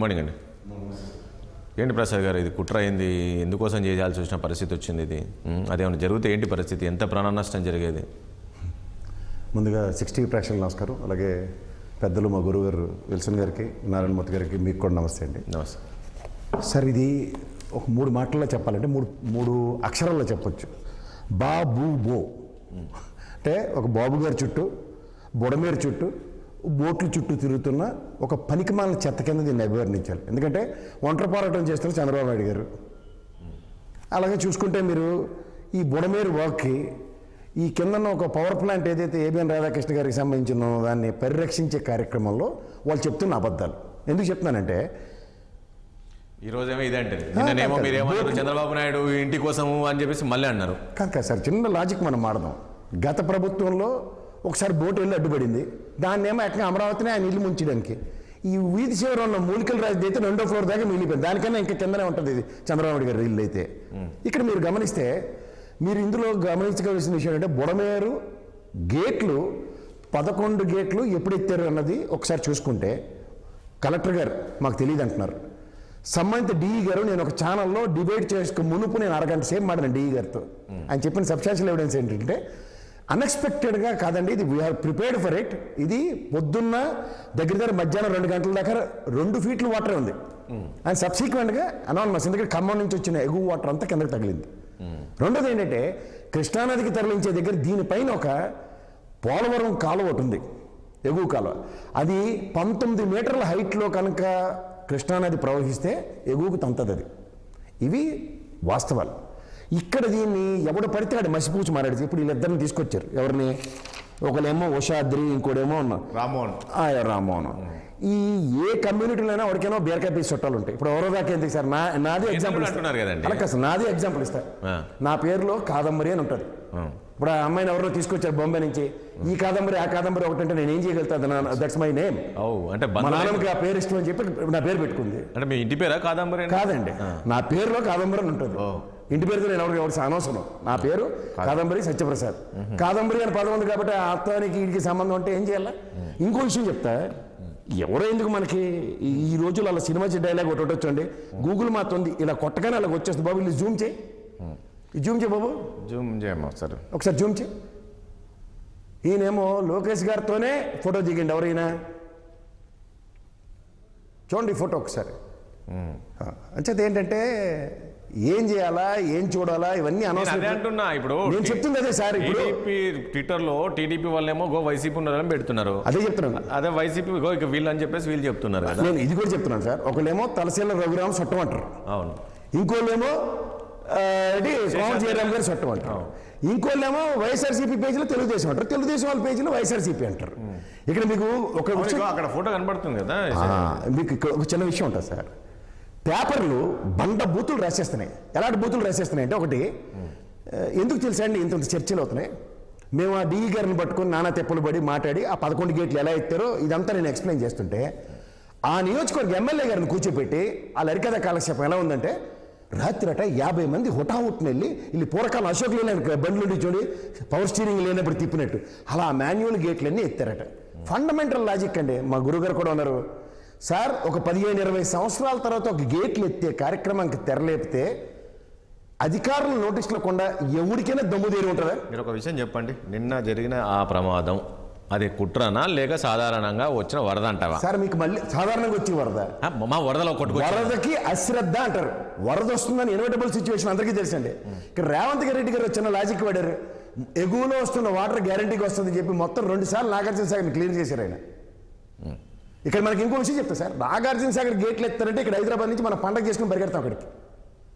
Morning అండి. ఏంటి ప్రసాద్ గారు, ఇది కుట్ర అయింది, ఎందుకోసం చేయాల్సి వచ్చిన పరిస్థితి వచ్చింది? ఇది అదేమన్నా జరిగితే ఏంటి పరిస్థితి, ఎంత ప్రాణ నష్టం జరిగేది? ముందుగా 60 ప్రేక్షకులు నమస్కారం. అలాగే పెద్దలు మా గురువు గారు విల్సన్ గారికి, నారాయణమూర్తి గారికి మీకు కూడా నమస్తే అండి. నమస్తే సార్. ఇది ఒక 3 మాటల్లో చెప్పాలంటే మూడు అక్షరాల్లో చెప్పొచ్చు. బా బూ బో అంటే ఒక బాబు గారి చుట్టూ, బుడమేరు చుట్టూ, బోట్ల చుట్టూ తిరుగుతున్న ఒక పనికిమాలిన చెత్త కింద దీన్ని అభివర్ణించాలి. ఎందుకంటే ఒంటరి పోరాటం చేస్తున్న చంద్రబాబు నాయుడు గారు. అలాగే చూసుకుంటే మీరు ఈ బుడమేరు వాక్కి ఈ కిందన్న ఒక పవర్ ప్లాంట్ ఏదైతే ఏబిఎన్ రాధాకృష్ణ గారికి సంబంధించిన దాన్ని పరిరక్షించే కార్యక్రమంలో వాళ్ళు చెప్తున్న అబద్ధాలు. ఎందుకు చెప్తున్నానంటే ఈరోజేమో ఇదే అంటే నిన్నేమో మీరేమన్నారు చంద్రబాబు నాయుడు ఇంటి కోసము అని చెప్పేసి మళ్ళీ అన్నారు. కాదు సార్, చిన్న లాజిక్ మనం మాడదాం. గత ప్రభుత్వంలో ఒకసారి బోటు వెళ్ళి అడ్డుపడింది, దాన్నేమో ఎక్కడ అమరావతిని ఆయన ఇల్లు ముంచడానికి. ఈ వీధి చివర ఉన్న మూలికల రాజు అయితే 2వ ఫ్లోర్ దాకా మిగిలిపోయింది, దానికన్నా ఇంకా కిందనే ఉంటుంది ఇది చంద్రబాబు గారి ఇల్లు అయితే. ఇక్కడ మీరు గమనిస్తే మీరు ఇందులో గమనించవలసిన విషయం ఏంటంటే బుడమేరు గేట్లు 11 గేట్లు ఎప్పుడు ఎత్తారు అన్నది ఒకసారి చూసుకుంటే కలెక్టర్ గారు మాకు తెలియదు అంటున్నారు. సంబంధిత డిఈ గారు నేను ఒక ఛానల్లో డిబేట్ చేసుకుని మునుపు నేను అరగంట సేపు మాట్లాడాను డిఈ గారితో. ఆయన చెప్పిన సబ్స్టాన్షియల్ ఎవిడెన్స్ ఏంటంటే అన్ఎక్స్పెక్టెడ్గా కాదండి, ఇది వీఆర్ ప్రిపేర్డ్ ఫర్ ఇట్. ఇది పొద్దున్న దగ్గర మధ్యాహ్నం 2 గంటల దాకా 2 ఫీట్ల వాటర్ ఉంది. అండ్ సబ్సిక్వెంట్గా అనానమస్, ఎందుకంటే ఖమ్మం నుంచి వచ్చిన ఎగువ వాటర్ అంతా కిందకి తగిలింది. రెండోది ఏంటంటే కృష్ణానదికి తరలించే దగ్గర దీనిపైన ఒక పోలవరం కాలువ ఒకటి ఉంది, ఎగువ కాలువ. అది 19 మీటర్ల హైట్లో కనుక కృష్ణానది ప్రవహిస్తే ఎగువకు తంతది అది. ఇవి వాస్తవాలు. ఇక్కడ దీన్ని ఎవడు పడితే ఆడు మసిపూచి మారాడు. ఇప్పుడు వీళ్ళిద్దరిని తీసుకొచ్చారు. ఎవరిని? ఒకళ్ళేమో ఉషాద్రి, ఇంకోడేమో రామ్మోహన్. ఈ ఏ కమ్యూనిటీలోనైనా వాడికైనా బీరకాయ పీస్ చుట్టాలు ఉంటాయి. ఇప్పుడు ఎవరో దాకా ఎందుకు సార్, నాది ఎగ్జాంపుల్ ఇస్తారు. నాది ఎగ్జాంపుల్ ఇస్తారు. నా పేరులో కాదంబరి అని ఉంటుంది. ఇప్పుడు ఆ అమ్మాయిని ఎవరో తీసుకొచ్చారు బొంబాయి నుంచి, ఈ కాదంబరి ఆ కాదంబరి ఒకటంటే నేను ఏం చేయగలుగుతాను? That's my name. అంటే మా నాన్నకి ఆ పేరు ఇష్టం అని చెప్పి నా పేరు పెట్టుకుంది. అంటే మీ ఇంటి పేరా కాదంబరి? కాదండి, నా పేరులో కాదంబరి అని ఉంటుంది. ఇంటి పేరుతో నేను ఎవరికి అనవసరం. నా పేరు కాదంబరి సత్యప్రసాద్. కాదంబరి అని పదం ఉంది కాబట్టి ఆ అర్థానికి వీడికి సంబంధం అంటే ఏం చేయాలా? ఇంకో విషయం చెప్తా, ఎవరో ఎందుకు మనకి ఈ రోజుల్లో అలా సినిమా డైలాగ్ ఒకటి వచ్చండి, గూగుల్ మాత్రం ఉంది, ఇలా కొట్టగానే అలా వచ్చేస్తుంది. బాబు ఇది జూమ్ చేయి, జూమ్ చేయి బాబు, జూమ్ చేయమో సార్, ఒకసారి జూమ్ చేయి. ఈయనేమో లోకేష్ గారితోనే ఫోటో దిగండి. ఎవరైనా చూడండి ఫోటో ఒకసారి. అంచేది ఏంటంటే ఏం చేయాలా, ఏం చూడాలా, ఇవన్నీ అంటున్నా. ఇప్పుడు నేను చెప్తుంది అదే సార్. ఇప్పుడు ట్విట్టర్ లో టీడీపీ వాళ్ళేమో గో వైసీపీ ఉన్నారని పెడుతున్నారు. అదే చెప్తున్నాను, అదే వైసీపీ గో ఇక వీళ్ళు అని చెప్పేసి వీళ్ళు చెప్తున్నారు కదా. నేను ఇది కూడా చెప్తున్నాను సార్. ఒకళ్ళేమో తలసేల రఘురామ చట్టం అంటారు, అవును. ఇంకోళ్ళేమో కోమటి జయరామ్ గారు చట్టం అంటారు, ఇంకోళ్ళేమో వైఎస్ఆర్సీపీ పేజీలో తెలుగుదేశం అంటారు, తెలుగుదేశం వాళ్ళ పేజీలో వైఎస్ఆర్సీపీ అంటారు. ఇక్కడ మీకు ఒక అక్కడ ఫోటో కనబడుతుంది కదా, మీకు ఒక చిన్న విషయం ఉంటుంది సార్. పేపర్లు బండ బూతులు రాసేస్తున్నాయి. ఎలాంటి బూతులు రాసేస్తున్నాయి అంటే, ఒకటి ఎందుకు తెలుసా అండి ఇంత చర్చలు అవుతున్నాయి. మేము ఆ డిఈ గారిని పట్టుకొని నానా తెప్పలు పడి మాట్లాడి ఆ 11 గేట్లు ఎలా ఎత్తారో ఇదంతా నేను ఎక్స్ప్లెయిన్ చేస్తుంటే, ఆ నియోజకవర్గ ఎమ్మెల్యే గారిని కూర్చోపెట్టి ఆ లరికథ కాలక్షేపం ఎలా ఉందంటే, రాత్రట 50 మంది హుటాహుట్ని వెళ్ళి పూర్వకాలం అశోక్ లేని బండ్లు చూడి పవర్ స్టీరింగ్ లేనప్పుడు తిప్పినట్టు అలా మాన్యువల్ గేట్లన్నీ ఎత్తారట. ఫండమెంటల్ లాజిక్ అండి. మా గురుగారు కూడా ఉన్నారు సార్. ఒక 15-20 సంవత్సరాల తర్వాత ఒక గేట్లు ఎత్తే కార్యక్రమానికి తెరలేపితే అధికారులు నోటీసులు కూడా ఎవరికైనా దమ్ము తీరి ఉంటుందా? మీరు ఒక విషయం చెప్పండి, నిన్న జరిగిన ఆ ప్రమాదం అది కుట్రనా లేక సాధారణంగా వచ్చిన వరద అంటావా? సార్ మీకు మళ్ళీ సాధారణంగా వచ్చి వరద, మా వరదలో వరదకి అశ్రద్ధ అంటారు. వరద వస్తుందని ఇన్వర్టబుల్ సిచ్యువేషన్ అందరికీ తెలుసండి. ఇక్కడ రేవంత్ రెడ్డి గారు వచ్చిన లాజిక్ పడారు. ఎగువలో వస్తున్న వాటర్ గ్యారంటీకి వస్తుందని చెప్పి మొత్తం 2 సార్లు నాగార్జున సాగర్ని క్లియర్ చేశారు ఆయన. ఇక్కడ మనకి ఇంకో విషయం చెప్తా సార్. నాగార్జున సాగర్ గేట్లు ఎత్తారంటే ఇక్కడ హైదరాబాద్ నుంచి మనం పండగ చేసుకుని పరిగెడతాం అక్కడికి,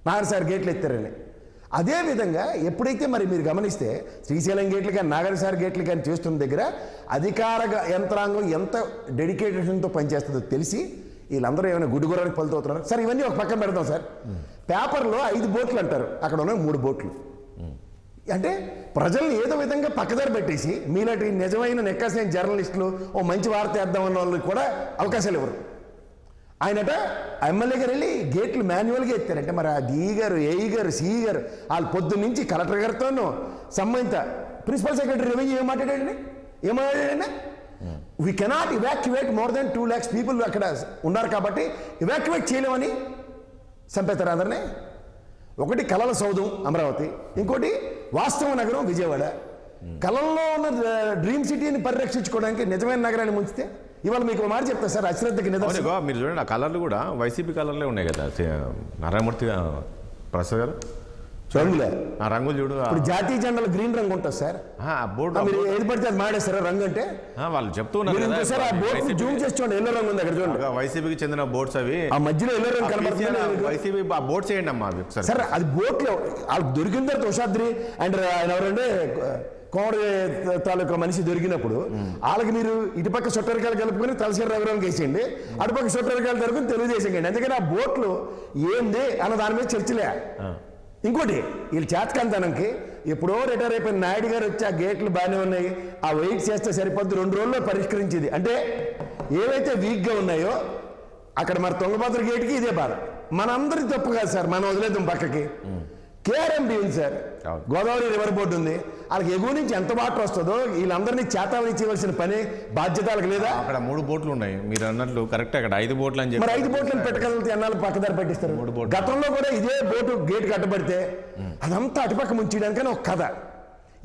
నాగార్జున సాగర్ గేట్లు ఎత్తారని. అదేవిధంగా ఎప్పుడైతే మరి మీరు గమనిస్తే శ్రీశైలం గేట్లు కానీ నాగార్జున సాగర్ గేట్లు కానీ చేస్తున్న దగ్గర అధికార యంత్రాంగం ఎంత డెడికేషన్తో పనిచేస్తుందో తెలిసి వీళ్ళందరూ ఏమైనా గుడ్డుగురానికి పలుతవుతున్నారు సార్. ఇవన్నీ ఒక పక్కన పెడతాం సార్. పేపర్లో 5 బోట్లు అంటారు, అక్కడ ఉన్న 3 బోట్లు. అంటే ప్రజల్ని ఏదో విధంగా పక్కదారి పెట్టేసి మీలాంటి నిజమైన నెక్కసిన జర్నలిస్టులు ఓ మంచి వార్త వేద్దామన్న వాళ్ళకి కూడా అవకాశాలు ఇవ్వరు. ఆయనట ఎమ్మెల్యే గారు వెళ్ళి గేట్లు మాన్యువల్గా ఎత్తారంటే మరి ఆ డిఈ గారు, ఏఈ గారు, సిఈ గారు వాళ్ళు పొద్దున్న నుంచి కలెక్టర్ గారితోనూ సంబంధిత ప్రిన్సిపల్ సెక్రటరీ రెవెన్యూ ఏం మాట్లాడాడండి? We cannot evacuate more then 2 lakhs people అక్కడ ఉన్నారు కాబట్టి ఇవాక్యువేట్ చేయలేమని చంపేస్తారు అందరినీ. ఒకటి కలల సౌధం అమరావతి, ఇంకోటి వాస్తవ నగరం విజయవాడ. కళల్లో ఉన్న డ్రీమ్ సిటీని పరిరక్షించుకోవడానికి నిజమైన నగరాన్ని ముంచితే ఇవాళ మీకు మాట చెప్తా సార్, అశ్రద్ధకి నిదర్శనం. మీరు చూడండి, ఆ కలర్లు కూడా వైసీపీ కలర్లే ఉన్నాయి కదా నారాయణమూర్తి ప్రసాద్ గారు. రంగులే ఆ రంగులు చూడు. ఇప్పుడు జాతీయ జెండాలో గ్రీన్ రంగు ఉంటుంది సార్, బోర్డు మీరు ఏది పడితే అది మాడేస్తారా రంగు అంటే? వాళ్ళు చెప్తున్నారు సార్ ఆ బోర్డు జూమ్ చేసి చూడండి, ఎల్లో రంగు ఉంది అక్కడ చూడండి. వైసీపీకి చెందిన బోర్డ్స్ అవి, ఆ మధ్యలో ఎల్లో రంగు కనబడుతుంది. వైసీపీ బోర్డ్స్ వేయండి అమ్మా సార్. అది బోట్లో వాళ్ళకి దొరికిన తర్వాత ఉషాద్రి అండ్ ఆయన ఎవరంటే కోమడి తాలూకా మనిషి దొరికినప్పుడు వాళ్ళకి మీరు ఇటుపక్క సొట్టరికాయలు కలుపుకొని తలసరి రఘురామకి వేసేయండి, అటుపక్క సొట్టరికాయలు తరుపుని తెలుగుదేశండి. అందుకని ఆ బోట్లు ఏంది అన్న దాని మీద చర్చలే. ఇంకోటి వీళ్ళు చేతకంతనంకి ఎప్పుడో రిటైర్ అయిపోయిన నాయుడు గారు వచ్చి ఆ గేట్లు బాగానే ఉన్నాయి, ఆ వెయిట్ చేస్తే సరిపోద్ది, 2 రోజుల్లో పరిష్కరించేది. అంటే ఏవైతే వీక్గా ఉన్నాయో అక్కడ మరి తుంగభద్ర గేట్కి ఇదే బాధ. మనందరి తప్పు కాదు సార్, మనం వదిలేద్దాం పక్కకి. కేఆర్ఎంబి ఉంది సార్, గోదావరి రివర్ బోర్డు ఉంది, వాళ్ళకి ఎగువ నుంచి ఎంత వాటర్ వస్తుందో వీళ్ళందరినీ చేతావనిచ్చేవలసిన పని బాధ్యత వాళ్ళకి లేదా? అక్కడ 3 బోట్లు ఉన్నాయి మీరు అన్నట్లు, కరెక్ట్. అక్కడ 5 బోట్లు అని చెప్పి, మరి 5 బోట్లను పెట్టగలిగితే ఎన్నాళ్ళు పక్కదారి పెట్టిస్తారు? గతంలో కూడా ఇదే బోటు గేట్ కట్టబడితే అదంతా అటుపక్క ముంచడానికని ఒక కథ.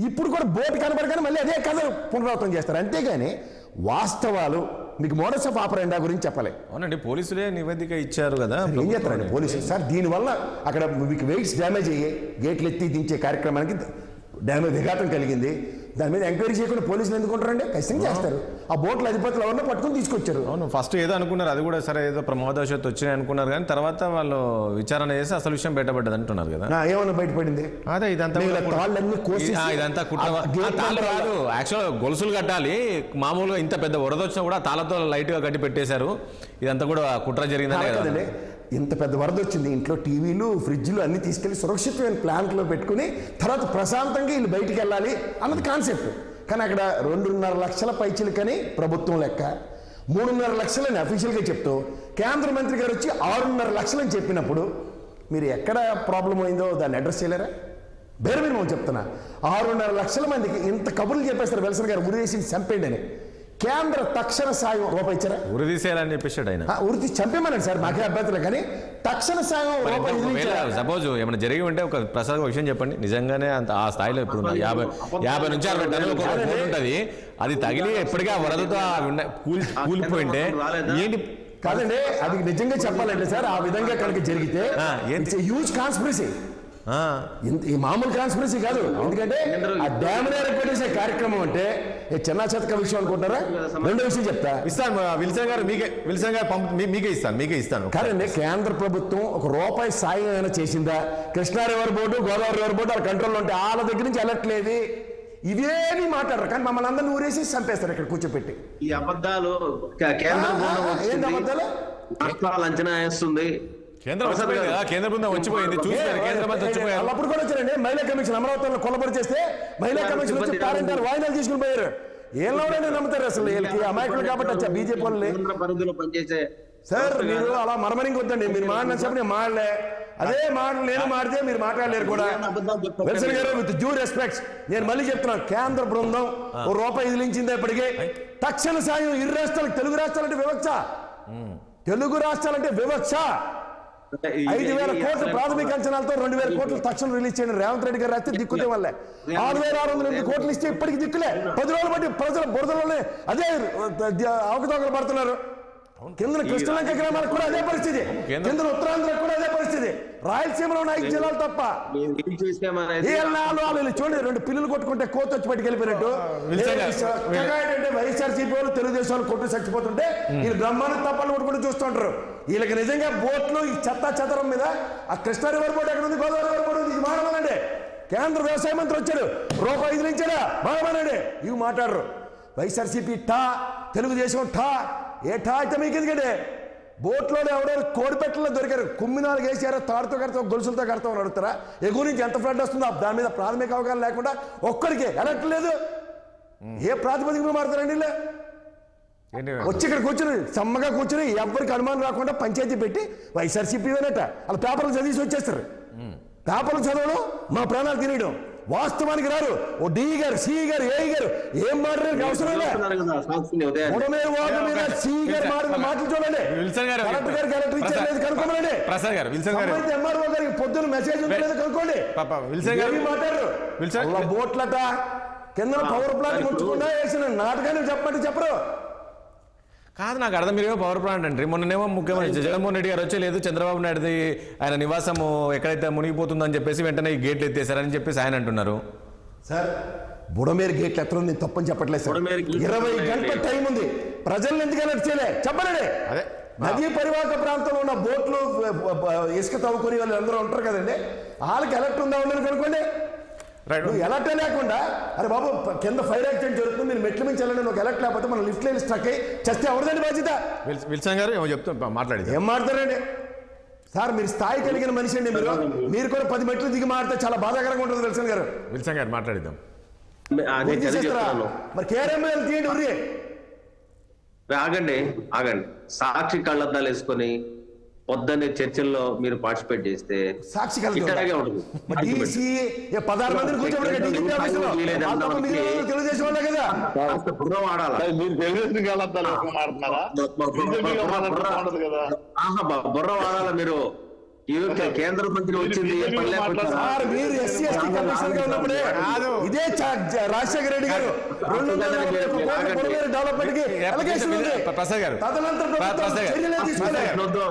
ఇప్పుడు కూడా బోటు కనబడగానే మళ్ళీ అదే కథ పునరావృతం చేస్తారు. అంతేగాని వాస్తవాలు మీకు మోడస్ ఆఫ్ ఆపరెండా గురించి చెప్పలే. అవునండి, పోలీసులే నివేదిక ఇచ్చారు కదా. ఏం చేస్తారండి పోలీసులు సార్? దీనివల్ల అక్కడ మీకు వెయిట్స్ డ్యామేజ్ అయ్యాయి, గేట్లు ఎత్తి దించే కార్యక్రమానికి విఘాతం కలిగింది. దాని మీద ఎంక్వైరీ చేయకుండా పోలీసులు ఎందుకుంటారండి? ఖచ్చితంగా చేస్తారు. ఆ బోట్ల అధిపతులు ఎవరన్నా పట్టుకుని తీసుకొచ్చారు. అవును, ఫస్ట్ ఏదో అనుకున్నారు, అది కూడా సరే ఏదో ప్రమాదవశాత్తు వచ్చినాయి అనుకున్నారు, కానీ తర్వాత వాళ్ళు విచారణ చేసి అసలు విషయం బయటపడ్డది అంటున్నారు కదా. ఏమన్నా బయటపడింది? అదే ఇదంతా ఇదంతా తాళ్ళు కాదు, యాక్చువల్గా గొలుసులు కట్టాలి. మామూలుగా ఇంత పెద్ద వరద వచ్చినా కూడా తాళ్ళతో లైట్గా కట్టి పెట్టేశారు. ఇదంతా కూడా కుట్ర జరిగిందనే కదండి. ఇంత పెద్ద వరద వచ్చింది, ఇంట్లో టీవీలు ఫ్రిడ్జ్లు అన్ని తీసుకెళ్లి సురక్షితమైన ప్లాంట్లో పెట్టుకుని తర్వాత ప్రశాంతంగా వీళ్ళు బయటికి వెళ్ళాలి అన్నది కాన్సెప్ట్. కానీ అక్కడ 2.5 లక్షల పైచిలకని ప్రభుత్వం లెక్క, 3.5 లక్షలని అఫీషియల్గా చెప్తూ కేంద్ర మంత్రి గారు వచ్చి 6.5 లక్షలని చెప్పినప్పుడు మీరు ఎక్కడ ప్రాబ్లం అయిందో దాన్ని అడ్రస్ చేయలేరా? బేర్ మినిమం చెప్తున్నా, 6.5 లక్షల మందికి ఇంత కబుర్లు చెప్పేస్తారు విల్సన్ గారు ఉరివేసి చంపేయండి అని. కేంద్ర తక్షణ సాయం రూపాయి ఇచ్చారా? ఉరి తీసేయాలని చెప్పేసాడు ఆయన. ఉరి తీసి చంపేమనండి సార్, మాకే అభ్యంతరం. కానీ తక్షణ సాయం సపోజ్ ఏమైనా జరిగి ఉంటే ఒక ప్రసాద్ విషయం చెప్పండి, నిజంగానే అంత ఆ స్థాయిలో ఇప్పుడు 50 నుంచి 60 టన్నులు ఉంటుంది, అది తగిలి ఎప్పటికీ ఆ వరదతో కూలిపోయింటే ఏంటి? కాదండి, అది నిజంగా చెప్పాలంటే సార్ ఆ విధంగా కనుక జరిగితే హ్యూజ్ కాన్స్పిరసీ. ఈ మామూలు కాన్స్పిరసీ కాదు. ఎందుకంటే ఆ డ్యామ్ ఏర్పడేసే కార్యక్రమం అంటే చిన్న చెతక విషయం అనుకుంటారా? రెండో విషయం చెప్తా, ఇస్తాను విల్సన్ గారు మీకే ఇస్తాను. కాదండి, కేంద్ర ప్రభుత్వం ₹1 సాయం ఏమైనా చేసిందా? Krishna river board, Godavari river board వాళ్ళ కంట్రోల్లో ఉంటే వాళ్ళ దగ్గర నుంచి అలర్ట్ లేదు. ఇవేమి మాట్లాడరు, కానీ మమ్మల్ని అందరినీ ఊరేసి చంపేస్తారు ఇక్కడ కూర్చోపెట్టి. ఈ అబద్ధాలు ఏంటి అబద్ధాలు? అంచనా వేస్తుంది. కేంద్ర బృందం వచ్చిపోయింది, చూసారు కేంద్ర మంత్రి వచ్చిపోయారు. అప్పుడు కూడా వచ్చారండి మహిళా కమిషన్ అమరావతిలో కొలబడి చేస్తే మహిళా కమిషన్ వచ్చి పారెంటారు వాయిదాలు తీసుకుని పోయారు. ఏళ్ళనే నమ్ముతారు అసలు వీళ్ళకి అమాయకులు కాబట్టి వచ్చా బీజేపీ వాళ్ళు. పనిచేసే సార్ మీరు అలా మరమరింగ్ వద్దండి, మీరు మాడినప్పుడు నేను మాడలే, అదే మాటలు నేను మాడితే మీరు మాట్లాడలేరు కూడా. విల్సన్ గారు విత్ డ్యూ రెస్పెక్ట్స్ నేను మళ్ళీ చెప్తున్నాను, కేంద్ర బృందం ₹1 ఇదిలించింది ఇప్పటికే. తక్షణ సాయం ఇరు రాష్ట్రాలకు, తెలుగు రాష్ట్రాలంటే వివక్ష, తెలుగు రాష్ట్రాలంటే వివక్ష. 5,000 కోట్ల ప్రాథమిక అంచనాలతో 2,000 కోట్లు తక్షణం రిలీజ్ చేయండి. రేవంత్ రెడ్డి గారు రాస్తే దిక్కుతే వల్లే 6,608 కోట్లు ఇస్తే ఇప్పటికి దిక్కులే. 10 రోజులు బట్టి ప్రజల బురదలోనే అదే అవకతవకలు పడుతున్నారు. కింద కృష్ణలంక గ్రామాలకు కూడా అదే పరిస్థితి, కింద ఉత్తరాంధ్రకు కూడా అదే పరిస్థితి. రాయలసీమలో ఉన్న 5 జిల్లాలు తప్ప చూడండి, 2 పిల్లలు కొట్టుకుంటే కోత వచ్చి పట్టుకెళ్ళిపోయినట్టు. వైఎస్ఆర్సీపీ వాళ్ళు తెలుగుదేశం వాళ్ళు కొట్టు చచ్చిపోతుంటే వీళ్ళు బ్రహ్మాండ తప్పలు కొట్టుకుంటూ చూస్తుంటారు. వీళ్ళకి నిజంగా బోట్లు ఈ చెత్తం మీద ఆ కృష్ణా రివర్ బోర్డు ఎక్కడ ఉంది, గోదావరి రివర్ బోర్డు ఇది మాడమనండి. కేంద్ర వ్యవసాయ మంత్రి వచ్చాడు, ₹1 ఇదిలించాడా మాడమనండి. ఇవి మాట్లాడరు. వైఎస్ఆర్సీపీ టా, తెలుగుదేశం టా. ఏ టా అయితే మీకు ఎందుకంటే బోట్లో ఎవడో కోడిపెట్టలో దొరికారు, కుమ్మినాలు వేసారో తాడుతో కడతాం గొలుసులతో కడతామని అడుగుతారా? ఎగువ నుంచి ఎంత ఫ్లడ్ వస్తుందో దాని మీద ప్రాథమిక అవగాహన లేకుండా ఒక్కడికే అలర్ట్ లేదు. ఏ ప్రాతిపదికన మారుతారండి వీళ్ళు? వచ్చి ఇక్కడ కూర్చుని సమ్మగా కూర్చుని ఎవరికి అనుమానం రాకుండా పంచాయతీ పెట్టి వైఎస్ఆర్సీపీ అన్నట్ట వాళ్ళ పేపర్లు చదివేసి వచ్చేస్తారు. పేపర్లు చదవడం మా ప్రాణాలు తినేయడం. వాస్తవానికి రారు. ఓ డిఈ గారు, సిఈ గారు, ఏఈ గారు ఏం మాట్లాడడానికి అవసరం లేదు. బుడమేరు వాగు మీద సిఈ గారు మాట్లాడిన మాటలు చూడండి. విల్సన్ గారు, కలెక్టర్ గారికి ఎలక్ట్రిక్ ఇచ్చారు లేదు కనుక్కోమనండి. ప్రసాద్ గారు, విల్సన్ గారు, ఎంఆర్ఓ గారికి పొద్దున్న మెసేజ్ ఉందో లేదో కనుక్కోండి. విల్సన్ గారు మాట్లాడరు. అలా బోట్లట కింద పవర్ ప్లాంట్ ముంచుకుండా వేసిన నాటకాన్ని చెప్పండి చెప్పరు. కాదు, నాకు అర్థం. మీరు పవర్ ప్లాంట్ అంటారు. మొన్ననేమో ముఖ్యమంత్రి జగన్మోహన్ రెడ్డి గారు వచ్చి లేదు చంద్రబాబు నాయుడుది ఆయన నివాసము ఎక్కడైతే మునిగిపోతుందని చెప్పేసి వెంటనే ఈ గేట్లు ఎత్తేసారని చెప్పేసి ఆయన అంటున్నారు. సార్ బుడమేరు గేట్లు ఎక్కడ ఉంది తప్పని చెప్పట్లేదు సార్. 20 గంటల టైం ఉంది. ప్రజల్ని ఎందుకు అలర్ట్ చేయలే చెప్పండి. అదే నదీ పరివాహక ప్రాంతంలో ఉన్న బోట్లు ఇసుక తవ్వుకుని వాళ్ళు అందరూ ఉంటారు కదండి, వాళ్ళకి ఎలర్ట్ ఉందా ఉందని కనుక్కోండి. నువ్వు ఎలర్ట్ లేకుండా అరే బాబు కింద ఫైర్ యాక్సిడెంట్ జరుగుతుంది మీరు మెట్ల మించి వెళ్ళండి, ఒక ఎలర్ట్ లేకపోతే మనం లిఫ్ట్ లైన్ స్ట్రక్ అయ్యి చస్తే ఎవరిదండి బాధ్యత? విల్సన్ గారు ఏమో చెప్తా మాట్లాడి ఏం మాట్లాడారండి సార్? మీరు స్థాయి కలిగిన మనిషి అండి. మీరు కూడా 10 మెట్లు దిగి మారితే చాలా బాధాకరంగా ఉంటుంది. విల్సన్ గారు మాట్లాడిద్దాం. మరి కేఆర్ఎంఎల్ తీయండి ఉర్రి. ఆగండి సాక్షి కళ్ళద్దాలు వేసుకొని పొద్దున్నే చర్చల్లో మీరు పార్టిసిపేట్ చేస్తే సాక్షి ఇట్లాగే ఉంటుంది. తెలుగుదేశం వాళ్ళే కదా. బుర్ర వాడాలా, బుర్ర వాడాలా మీరు. కేంద్ర మంత్రి వచ్చింది మీరు ఎస్సీ ఎస్టీ కమిషన్ గా ఉన్నప్పుడే ఇదే రాజశేఖర రెడ్డి గారు డెవలప్మెంట్ కి అలొకేషన్ ఉంది.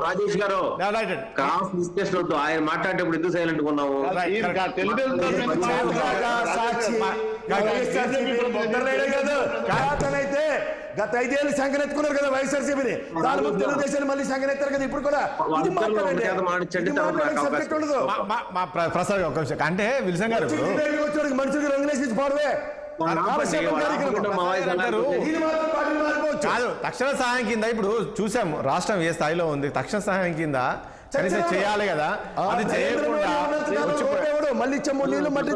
రాజేష్ గారు క్రాస్ డిస్కషన్ వద్దు. ఆయన మాట్లాడేటప్పుడు ఎందుకు సైలెంట్ ఉన్నాము? అయితే గత 5 ఏళ్ళు సంగనెత్తుకున్నారు కదా వైఎస్ఆర్సీపీని, దాని ముందు తెలుగుదేశాన్ని మళ్ళీ సంగనెత్తారు కదా. ఇప్పుడు కూడా సబ్జెక్ట్ ఉండదు. ప్రసాద్ ఒక విషయం అంటే విల్సన్ గారు మనుషులకి రంగులేసి పోవడమే కాదు. తక్షణ సహాయం కింద ఇప్పుడు చూసాము రాష్ట్రం ఏ స్థాయిలో ఉంది. తక్షణ సహాయం కింద కనీసం చేయాలి కదా, అది చేయకుండా మళ్ళీ చెమ్ము నీళ్ళు మట్టి